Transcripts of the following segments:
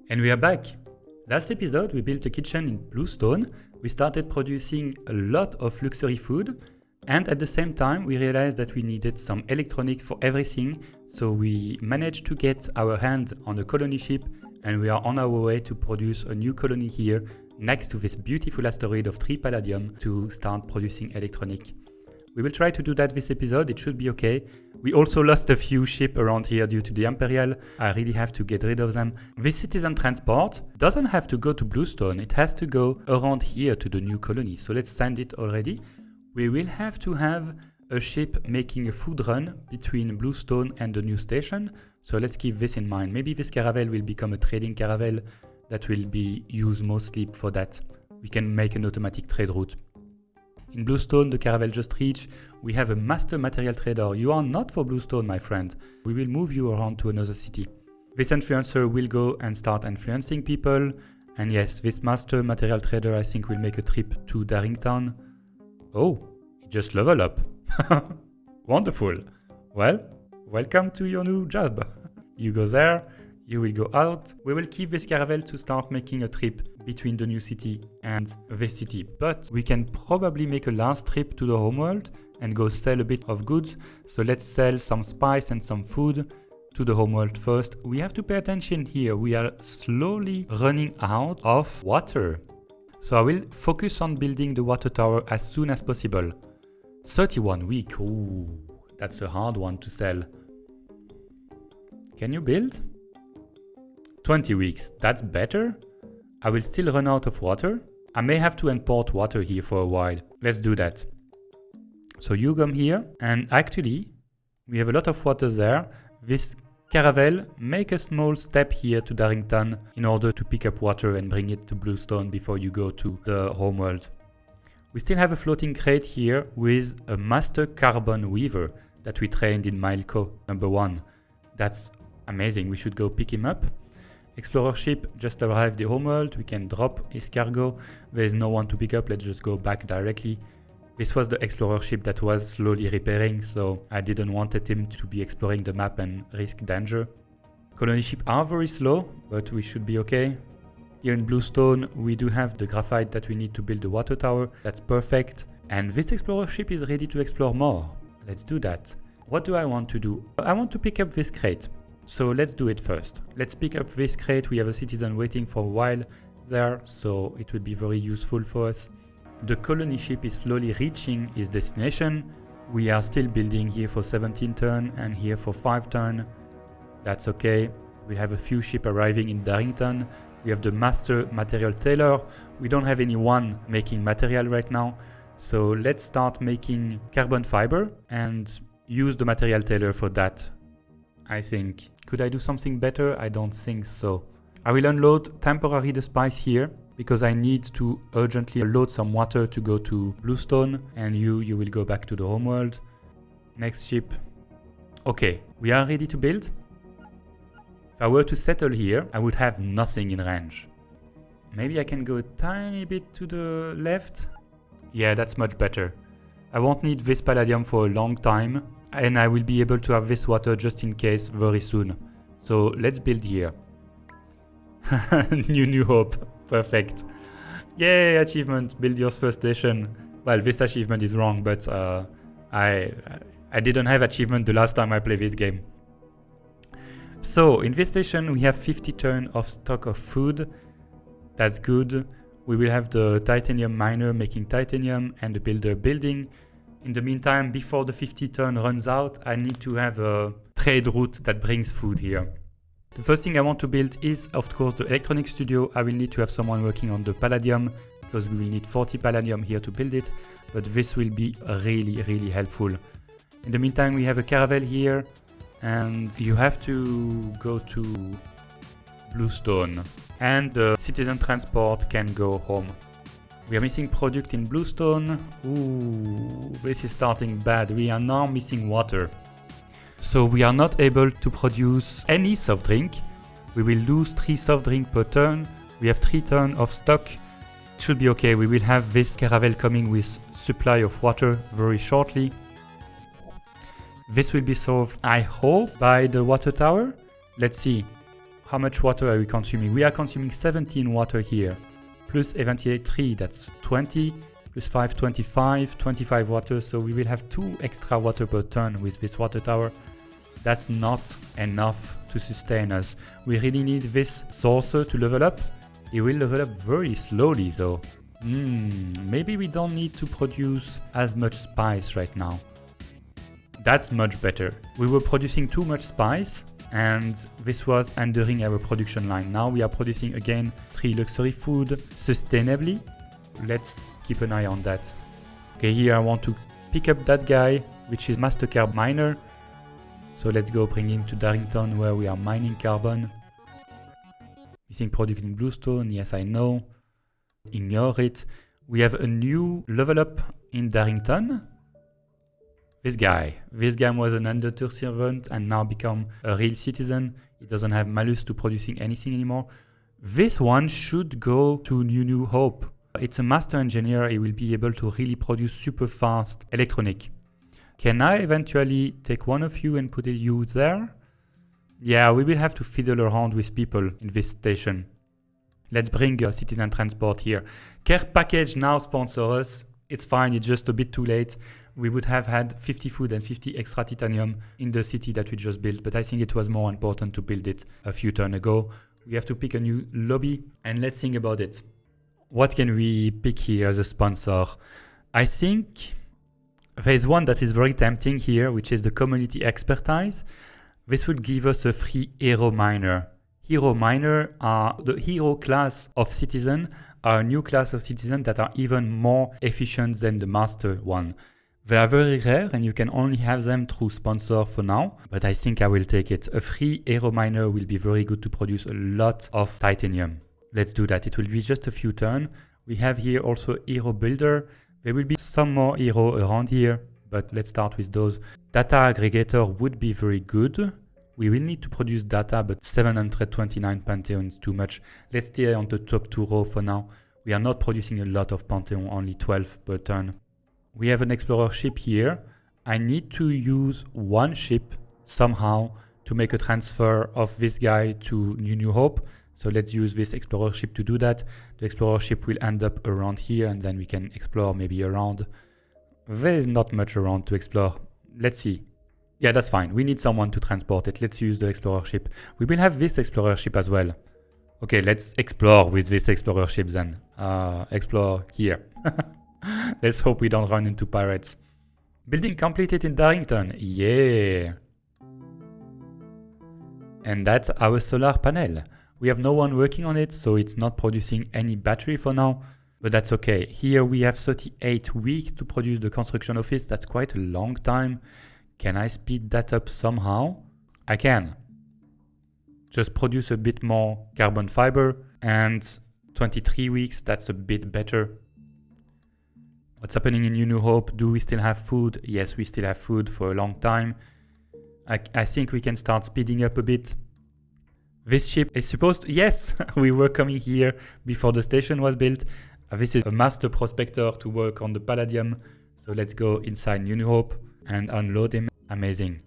And we are back. Last episode, we built a kitchen in bluestone. We started producing a lot of luxury food. And at the same time, we realized that we needed some electronic for everything. So we managed to get our hand on a colony ship and we are on our way to produce a new colony here next to this beautiful asteroid of 3 palladium to start producing electronic. We will try to do that this episode, it should be okay. We also lost a few ships around here due to the Imperial. I really have to get rid of them. This citizen transport doesn't have to go to Bluestone, it has to go around here to the new colony. So let's send it already. We will have to have a ship making a food run between Bluestone and the new station. So let's keep this in mind. Maybe this caravel will become a trading caravel that will be used mostly for that. We can make an automatic trade route. In Bluestone, the caravel just reached. We have a master material trader. You are not for Bluestone, my friend. We will move you around to another city. This influencer will go and start influencing people. And yes, this master material trader, I think, will make a trip to Darrington. Oh, he just leveled up. Wonderful. Well, welcome to your new job. You go there, you will go out. We will keep this caravel to start making a trip between the new city and this city. But we can probably make a last trip to the homeworld and go sell a bit of goods. So let's sell some spice and some food to the homeworld first. We have to pay attention here. We are slowly running out of water. So I will focus on building the water tower as soon as possible. 31 weeks. Ooh, that's a hard one to sell. Can you build? 20 weeks. That's better. I will still run out of water. I may have to import water here for a while. Let's do that. So you come here and actually we have a lot of water there. This caravel make a small step here to Darrington in order to pick up water and bring it to Bluestone before you go to the homeworld. We still have a floating crate here with a master carbon weaver that we trained in Milco #1. That's amazing. We should go pick him up. Explorer ship just arrived the homeworld. We can drop his cargo. There's no one to pick up. Let's just go back directly. This was the explorer ship that was slowly repairing, so I didn't want him to be exploring the map and risk danger. Colony ships are very slow, but we should be okay. Here in Bluestone, we do have the graphite that we need to build the water tower. That's perfect. And this explorer ship is ready to explore more. Let's do that. What do I want to do? I want to pick up this crate. So let's do it first. Let's pick up this crate. We have a citizen waiting for a while there, so it will be very useful for us. The colony ship is slowly reaching its destination. We are still building here for 17 turns and here for 5 turns. That's okay. We have a few ships arriving in Darrington. We have the master material tailor. We don't have anyone making material right now. So let's start making carbon fiber and use the material tailor for that, I think. Could I do something better? I don't think so. I will unload temporarily the spice here because I need to urgently load some water to go to Bluestone, and you will go back to the homeworld. Next ship. Okay, we are ready to build. If I were to settle here, I would have nothing in range. Maybe I can go a tiny bit to the left. Yeah, that's much better. I won't need this palladium for a long time, and I will be able to have this water just in case very soon. So let's build here. New hope. Perfect. Yay, achievement. Build your first station. Well, this achievement is wrong, but I didn't have achievement the last time I played this game. So in this station we have 50 turns of stock of food. That's good. We will have the titanium miner making titanium and the builder building. In the meantime, before the 50 turn runs out, I need to have a trade route that brings food here. The first thing I want to build is, of course, the electronic studio. I will need to have someone working on the palladium because we will need 40 palladium here to build it, but this will be really helpful. In the meantime, we have a caravel here and you have to go to Bluestone and the citizen transport can go home. We are missing product in Bluestone. Ooh, this is starting bad. We are now missing water. So we are not able to produce any soft drink. We will lose 3 soft drink per turn. We have 3 turns of stock. It should be okay. We will have this caravel coming with supply of water very shortly. This will be solved, I hope, by the water tower. Let's see. How much water are we consuming? We are consuming 17 water here, plus eventually 3, that's 20, plus 5, 25, 25 water, so we will have 2 extra water per turn with this water tower. That's not enough to sustain us. We really need this saucer to level up. It will level up very slowly though. Maybe we don't need to produce as much spice right now. That's much better. We were producing too much spice and this was hindering our production line. Now we are producing again 3 luxury food sustainably. Let's keep an eye on that. Okay, here I want to pick up that guy, which is Master Carb Miner. So let's go bring him to Darrington where we are mining carbon. Missing product in bluestone, yes I know. Ignore it. We have a new level up in Darrington. This guy was an undertow servant and now become a real citizen. He doesn't have malus to producing anything anymore. This one should go to New Hope. It's a master engineer, he will be able to really produce super fast electronic. Can I eventually take one of you and put you there? Yeah, we will have to fiddle around with people in this station. Let's bring citizen transport here. Care package now sponsor us. It's fine, it's just a bit too late. We would have had 50 food and 50 extra titanium in the city that we just built, but I think it was more important to build it a few turns ago. We have to pick a new lobby and let's think about it. What can we pick here as a sponsor? I think there's one that is very tempting here, which is the community expertise. This would give us a free hero miner. Hero miner are the hero class of citizen, are a new class of citizen that are even more efficient than the master one. They are very rare and you can only have them through sponsor for now, but I think I will take it. A free hero miner will be very good to produce a lot of titanium. Let's do that. It will be just a few turns. We have here also hero builder. There will be some more hero around here, but let's start with those. Data aggregator would be very good. We will need to produce data, but 729 Pantheon is too much. Let's stay on the top 2 row for now. We are not producing a lot of Pantheon, only 12 per turn. We have an explorer ship here. I need to use one ship somehow to make a transfer of this guy to New Hope. So let's use this explorer ship to do that. The explorer ship will end up around here and then we can explore maybe around. There is not much around to explore. Let's see. Yeah, that's fine. We need someone to transport it. Let's use the explorer ship. We will have this explorer ship as well. Okay, let's explore with this explorer ship then. Explore here. Let's hope we don't run into pirates. Building completed in Darrington. Yeah. And that's our solar panel. We have no one working on it, so it's not producing any battery for now, but that's okay. Here we have 38 weeks to produce the construction office. That's quite a long time. Can I speed that up somehow? I can. Just produce a bit more carbon fiber and 23 weeks, that's a bit better. What's happening in New Hope? Do we still have food? Yes, we still have food for a long time. I think we can start speeding up a bit. This ship is supposed to, yes, we were coming here before the station was built. This is a master prospector to work on the palladium. So let's go inside New Hope and unload him. Amazing.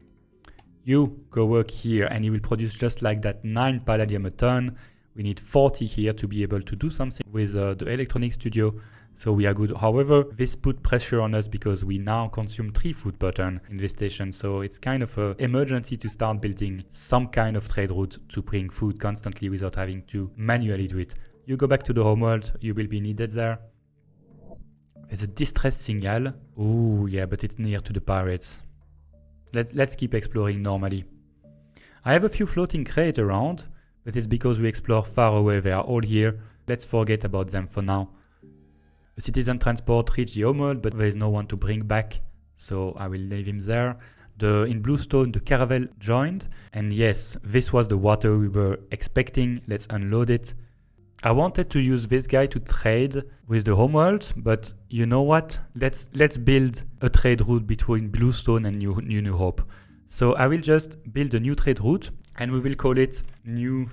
You go work here and he will produce just like that 9 palladium a ton. We need 40 here to be able to do something with the electronic studio. So we are good. However, this put pressure on us because we now consume 3 food per turn in this station. So it's kind of an emergency to start building some kind of trade route to bring food constantly without having to manually do it. You go back to the homeworld, you will be needed there. There's a distress signal. Oh yeah, but it's near to the pirates. Let's keep exploring normally. I have a few floating crates around, but it's because we explore far away. They are all here. Let's forget about them for now. The citizen transport reached the homeworld, but there is no one to bring back, so I will leave him there. In Bluestone, the caravel joined, and yes, this was the water we were expecting. Let's unload it. I wanted to use this guy to trade with the homeworld, but you know what? Let's build a trade route between Bluestone and New Hope. So I will just build a new trade route, and we will call it New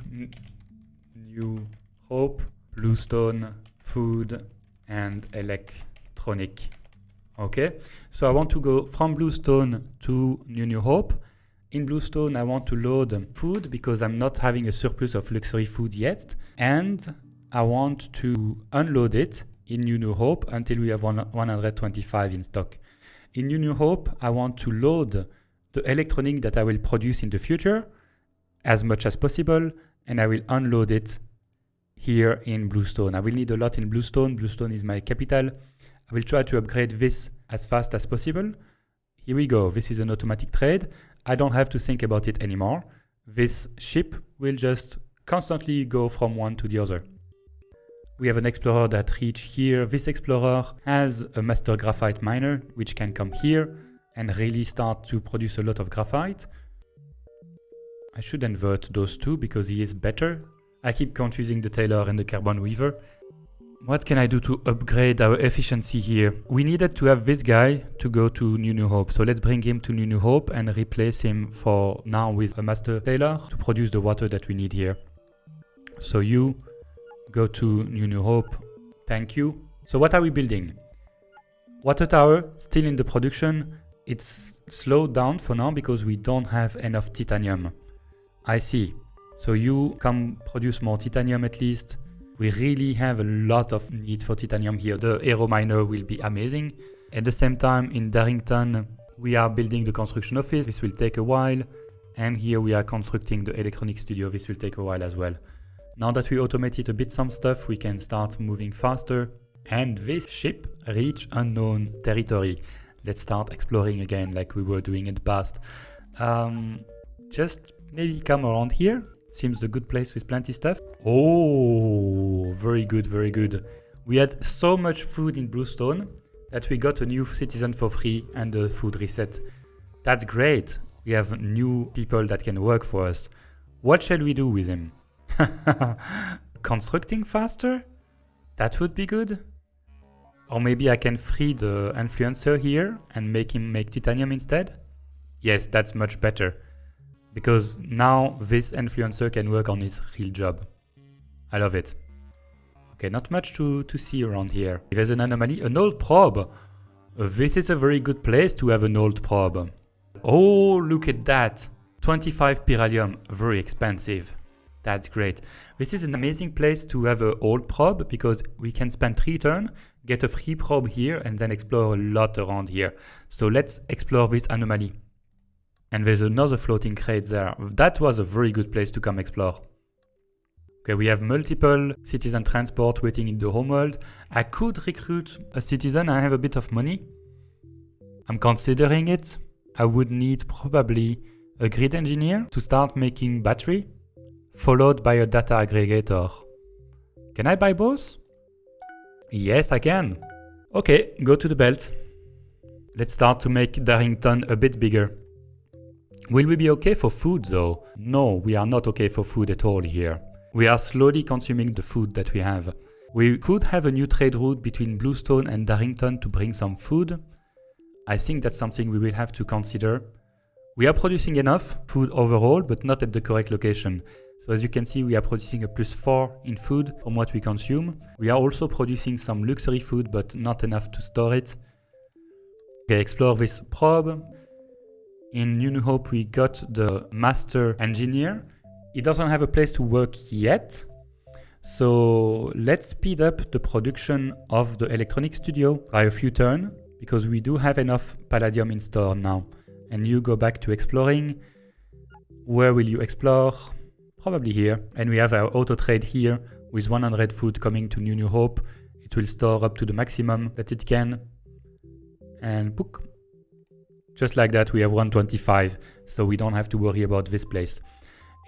Hope, Bluestone, Food, and Electronic. Okay, so I want to go from Bluestone to New Hope, In Bluestone, I want to load food because I'm not having a surplus of luxury food yet. And I want to unload it in New Hope until we have 125 in stock. In New Hope, I want to load the electronic that I will produce in the future as much as possible, and I will unload it here in Bluestone. I will need a lot in Bluestone. Bluestone is my capital. I will try to upgrade this as fast as possible. Here we go. This is an automatic trade. I don't have to think about it anymore. This ship will just constantly go from one to the other. We have an explorer that reached here. This explorer has a master graphite miner, which can come here and really start to produce a lot of graphite. I should invert those two because he is better. I keep confusing the tailor and the carbon weaver. What can I do to upgrade our efficiency here? We needed to have this guy to go to New Hope. So let's bring him to New Hope and replace him for now with a master tailor to produce the water that we need here. So you go to New Hope. Thank you. So what are we building? Water tower, still in the production. It's slowed down for now because we don't have enough titanium. I see. So you come produce more titanium at least. We really have a lot of need for titanium here. The aero miner will be amazing. At the same time, in Darrington, we are building the construction office. This will take a while. And here we are constructing the electronic studio. This will take a while as well. Now that we automated a bit some stuff, we can start moving faster. And this ship reach unknown territory. Let's start exploring again like we were doing in the past. Just maybe come around here. Seems a good place with plenty stuff. Oh, very good, very good. We had so much food in Bluestone that we got a new citizen for free and a food reset. That's great. We have new people that can work for us. What shall we do with him? Constructing faster? That would be good. Or maybe I can free the influencer here and make him make titanium instead? Yes, that's much better. Because now this influencer can work on his real job. I love it. Okay, not much to see around here. There's an anomaly, an old probe. This is a very good place to have an old probe. Oh, look at that. 25 pyralium, very expensive. That's great. This is an amazing place to have an old probe because we can spend 3 turns, get a free probe here and then explore a lot around here. So let's explore this anomaly. And there's another floating crate there. That was a very good place to come explore. Okay, we have multiple citizen transport waiting in the homeworld. I could recruit a citizen. I have a bit of money. I'm considering it. I would need probably a grid engineer to start making battery, followed by a data aggregator. Can I buy both? Yes, I can. Okay, go to the belt. Let's start to make Darrington a bit bigger. Will we be okay for food though? No, we are not okay for food at all here. We are slowly consuming the food that we have. We could have a new trade route between Bluestone and Darrington to bring some food. I think that's something we will have to consider. We are producing enough food overall, but not at the correct location. So as you can see, we are producing a +4 in food from what we consume. We are also producing some luxury food, but not enough to store it. Okay, explore this probe. In New Hope, we got the master engineer. He doesn't have a place to work yet. So let's speed up the production of the electronic studio by a few turns because we do have enough palladium in store now. And you go back to exploring. Where will you explore? Probably here. And we have our auto trade here with 100 food coming to New Hope. It will store up to the maximum that it can. And book. Just like that, we have 125, so we don't have to worry about this place.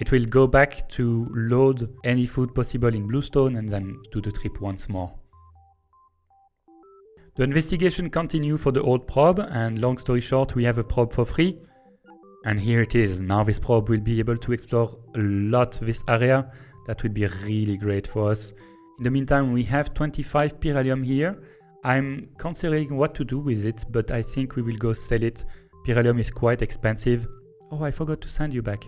It will go back to load any food possible in Bluestone and then do the trip once more. The investigation continues for the old probe, and long story short, we have a probe for free. And here it is. Now this probe will be able to explore a lot this area. That would be really great for us. In the meantime, we have 25 pyralium here. I'm considering what to do with it, but I think we will go sell it. Pyralium is quite expensive. Oh, I forgot to send you back.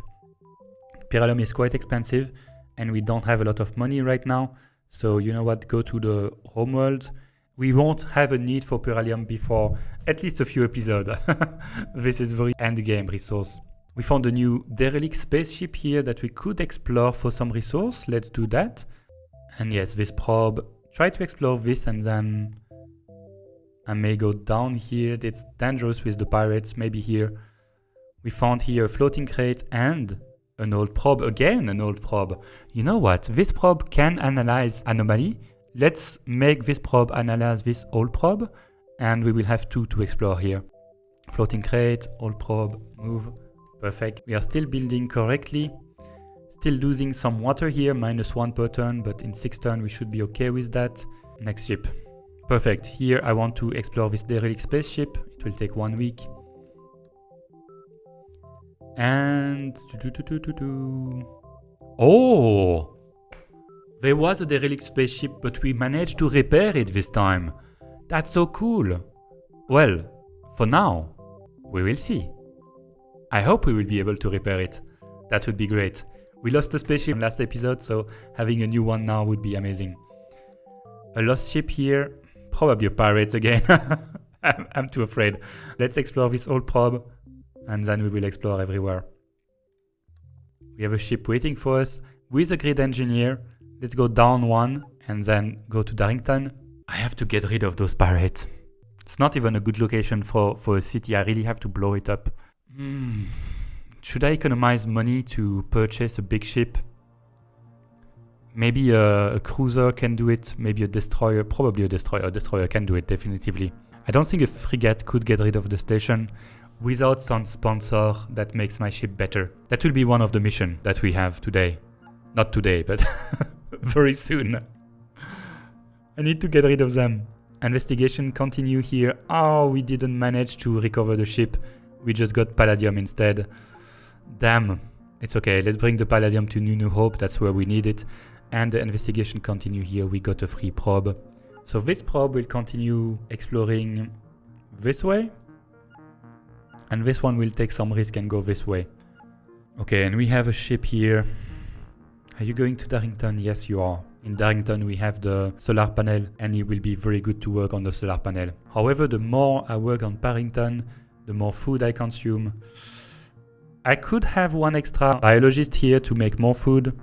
Pyralium is quite expensive and we don't have a lot of money right now. So you know what, go to the homeworld. We won't have a need for pyralium before at least a few episodes. This is very endgame resource. We found a new derelict spaceship here that we could explore for some resource. Let's do that. And yes, this probe, try to explore this and then I may go down here. It's dangerous with the pirates, maybe here. We found here a floating crate and an old probe, again an old probe. You know what, this probe can analyze anomaly. Let's make this probe analyze this old probe and we will have two to explore here. Floating crate, old probe, move, perfect. We are still building correctly. Still losing some water here, -1 per turn, but in 6 turns we should be okay with that. Next ship. Perfect. Here I want to explore this derelict spaceship. It will take 1 week. And... Oh! There was a derelict spaceship, but we managed to repair it this time. That's so cool. Well, for now, we will see. I hope we will be able to repair it. That would be great. We lost a spaceship in last episode, so having a new one now would be amazing. A lost ship here. Probably a pirate again. I'm too afraid. Let's explore this old probe and then we will explore everywhere. We have a ship waiting for us with a grid engineer. Let's go down one and then go to Darrington. I have to get rid of those pirates. It's not even a good location for a city. I really have to blow it up. Should I economize money to purchase a big ship? Maybe a cruiser can do it, maybe a destroyer, probably a destroyer. A destroyer can do it, definitively. I don't think a frigate could get rid of the station without some sponsor that makes my ship better. That will be one of the missions that we have today. Not today, but very soon. I need to get rid of them. Investigation continue here. Oh, we didn't manage to recover the ship. We just got palladium instead. Damn. It's okay. Let's bring the palladium to New Hope. That's where we need it. And the investigation continue here. We got a free probe. So this probe will continue exploring this way. And this one will take some risk and go this way. Okay, and we have a ship here. Are you going to Darrington? Yes, you are. In Darrington, we have the solar panel and it will be very good to work on the solar panel. However, the more I work on Darrington, the more food I consume. I could have one extra biologist here to make more food.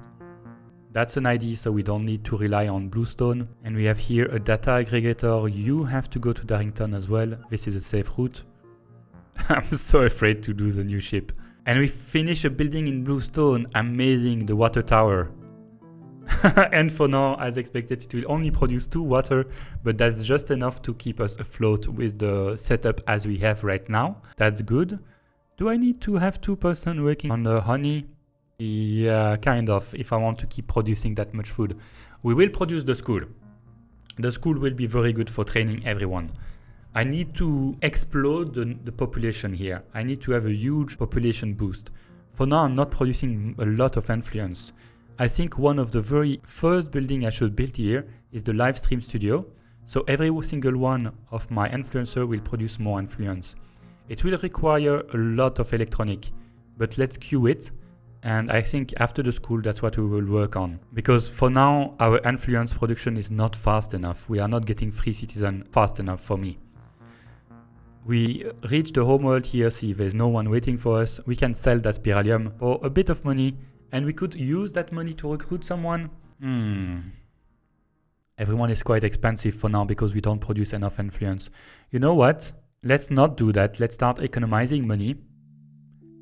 That's an idea, so we don't need to rely on bluestone. And we have here a data aggregator. You have to go to Darrington as well. This is a safe route. I'm so afraid to do the new ship. And we finish a building in bluestone. Amazing, the water tower. And for now, as expected, it will only produce 2 water, but that's just enough to keep us afloat with the setup as we have right now. That's good. Do I need to have 2 persons working on the honey? Yeah, kind of, if I want to keep producing that much food. We will produce the school. The school will be very good for training everyone. I need to explode the population here. I need to have a huge population boost. For now, I'm not producing a lot of influence. I think one of the very first building I should build here is the live stream studio. So every single one of my influencer will produce more influence. It will require a lot of electronic, but let's queue it. And I think after the school, that's what we will work on. Because for now, our influence production is not fast enough. We are not getting free citizen fast enough for me. We reach the homeworld here. See, there's no one waiting for us. We can sell that spiralium for a bit of money. And we could use that money to recruit someone. Everyone is quite expensive for now because we don't produce enough influence. You know what? Let's not do that. Let's start economizing money.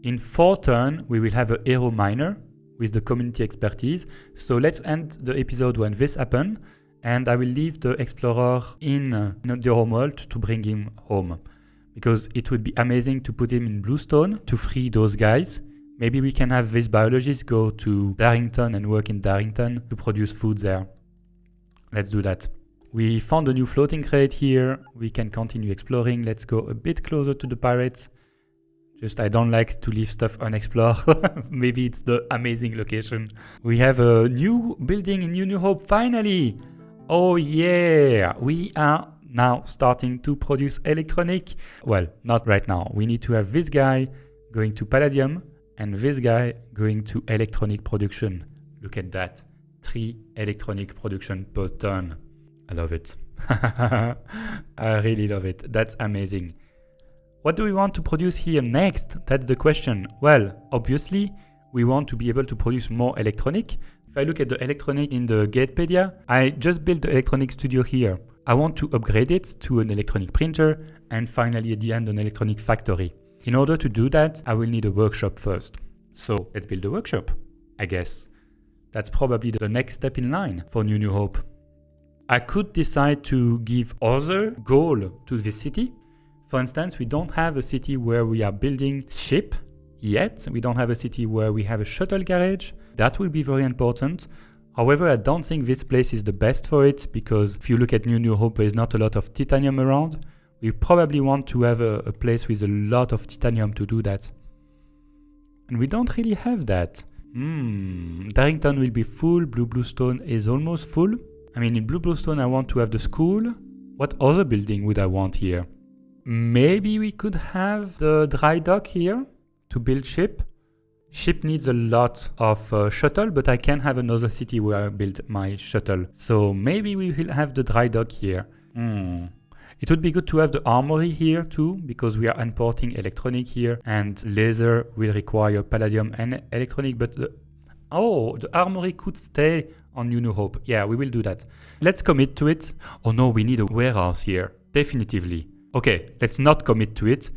In 4 turns, we will have a hero miner with the community expertise. So let's end the episode when this happens. And I will leave the explorer in the homeworld to bring him home. Because it would be amazing to put him in bluestone to free those guys. Maybe we can have this biologist go to Darrington and work in Darrington to produce food there. Let's do that. We found a new floating crate here. We can continue exploring. Let's go a bit closer to the pirates. Just I don't like to leave stuff unexplored. Maybe it's the amazing location. We have a new building in New Hope, finally. Oh yeah, we are now starting to produce electronic. Well, not right now. We need to have this guy going to palladium and this guy going to electronic production. Look at that. 3 electronic production per turn. I love it. I really love it. That's amazing. What do we want to produce here next? That's the question. Well, obviously, we want to be able to produce more electronic. If I look at the electronic in the Gatepedia, I just built the electronic studio here. I want to upgrade it to an electronic printer and finally at the end an electronic factory. In order to do that, I will need a workshop first. So let's build a workshop, I guess. That's probably the next step in line for New Hope. I could decide to give other goal to this city. For instance, we don't have a city where we are building ship yet. We don't have a city where we have a shuttle garage. That will be very important. However, I don't think this place is the best for it because if you look at New Hope, there is not a lot of titanium around. We probably want to have a place with a lot of titanium to do that. And we don't really have that. Darrington will be full. Blue Bluestone is almost full. I mean, in Blue Bluestone, I want to have the school. What other building would I want here? Maybe we could have the dry dock here to build ship. Ship needs a lot of shuttle, but I can have another city where I build my shuttle. So maybe we will have the dry dock here. It would be good to have the armory here too, because we are importing electronic here and laser will require palladium and electronic, but the armory could stay on New Hope. Yeah, we will do that. Let's commit to it. Oh no, we need a warehouse here, definitively. Okay, let's not commit to it.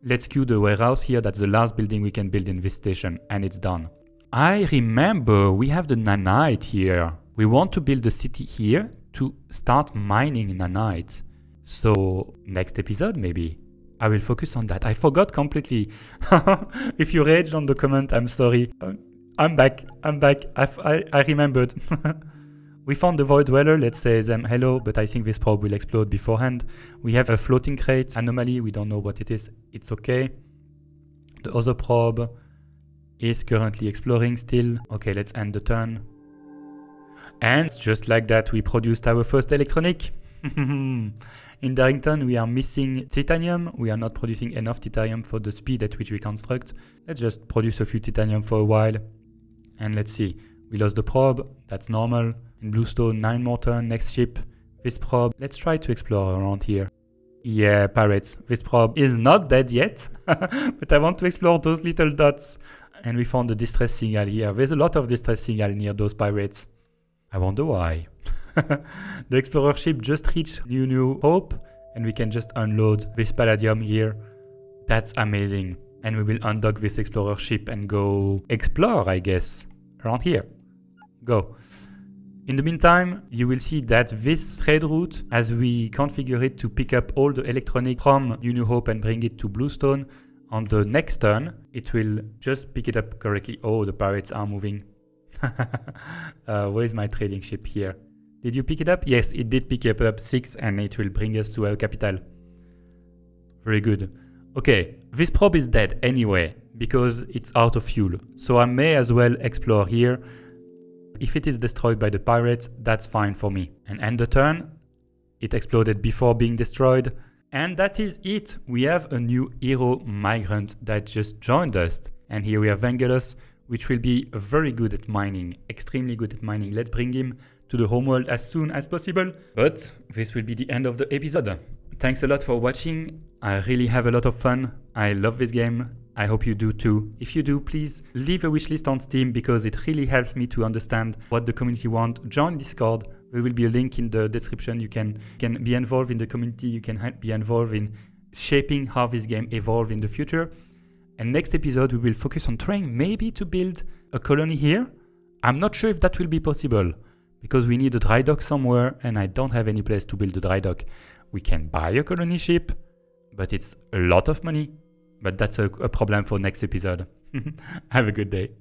Let's queue the warehouse here. That's the last building we can build in this station and it's done. I remember we have the nanite here. We want to build a city here to start mining nanite. So next episode maybe I will focus on that. I forgot completely. If you raged on the comment, I'm sorry. I'm back. I remembered. We found the Void Dweller. Let's say them hello, but I think this probe will explode beforehand. We have a floating crate anomaly. We don't know what it is. It's okay. The other probe is currently exploring still. Okay, let's end the turn. And just like that, we produced our first electronic. In Darrington, we are missing titanium. We are not producing enough titanium for the speed at which we construct. Let's just produce a few titanium for a while. And let's see. We lost the probe. That's normal. In Bluestone, 9 more turn. Next ship. This probe. Let's try to explore around here. Yeah, pirates. This probe is not dead yet. But I want to explore those little dots. And we found the distress signal here. There's a lot of distress signal near those pirates. I wonder why. The explorer ship just reached New Hope and we can just unload this palladium here. That's amazing. And we will undock this explorer ship and go explore, I guess, around here. Go. In the meantime, you will see that this trade route, as we configure it to pick up all the electronic from New Hope and bring it to Bluestone, on the next turn, it will just pick it up correctly. Oh, the pirates are moving. Where is my trading ship here? Did you pick it up? Yes, it did pick it up 6 and it will bring us to our capital. Very good. Okay, this probe is dead anyway because it's out of fuel. So I may as well explore here. If it is destroyed by the pirates, that's fine for me. And end the turn. It exploded before being destroyed. And that is it. We have a new hero migrant that just joined us. And here we have Vangelos, which will be very good at mining, extremely good at mining. Let's bring him to the homeworld as soon as possible. But this will be the end of the episode. Thanks a lot for watching. I really have a lot of fun. I love this game. I hope you do too. If you do, please leave a wishlist on Steam because it really helps me to understand what the community wants. Join Discord. There will be a link in the description. You can be involved in the community. You can be involved in shaping how this game evolves in the future. And next episode, we will focus on trying maybe to build a colony here. I'm not sure if that will be possible because we need a dry dock somewhere and I don't have any place to build a dry dock. We can buy a colony ship, but it's a lot of money. But that's a problem for next episode. Have a good day.